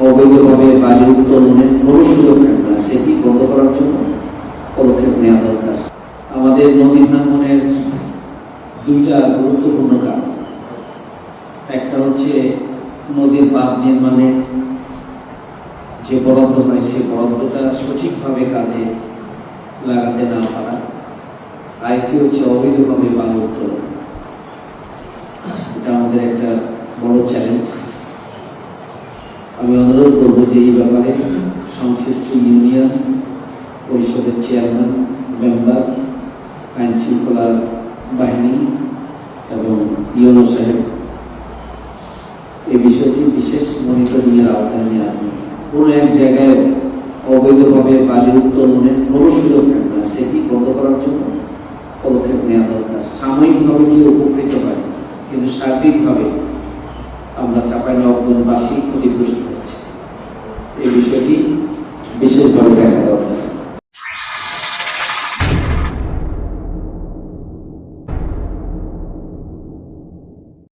অবৈধভাবে বালি উত্তোলনের কোনো সুযোগ থাকবে না, সেটি বন্ধ করার জন্য পদক্ষেপ নেওয়া দরকার। আমাদের নদী ভাঙনের দুইটা গুরুত্বপূর্ণ কারণ, একটা হচ্ছে নদীর বাঁধ নির্মাণে যে বরাদ্দ হয় সে বরাদ্দটা সঠিকভাবে কাজে লাগাতে না পারা, আরেকটি হচ্ছে অবৈধভাবে বালি উত্তোলন। এটা আমাদের একটা বড় চ্যালেঞ্জ। আমি অনুরোধ করবো যে এই ব্যাপারে সংশ্লিষ্ট ইউনিয়ন পরিষদের চেয়ারম্যান, মেম্বার, আইন শৃঙ্খলা বাহিনী এবং ইউনো সাহেব এই বিষয়টি বিশেষ মনিটরিংয়ের আওতায় নিয়ে আসবেন। কোনো এক জায়গায় অবৈধভাবে বালি উত্তোলনের কোনো সুযোগ থাকবে না, সেটি বন্ধ করার জন্য পদক্ষেপ নেওয়া দরকার। সাময়িকভাবে কেউ উপকৃত হয়, কিন্তু সার্বিকভাবে আমরা চাঁপাইনবাবগঞ্জবাসী ক্ষতিগ্রস্ত হচ্ছে। এই বিষয়টি বিশেষভাবে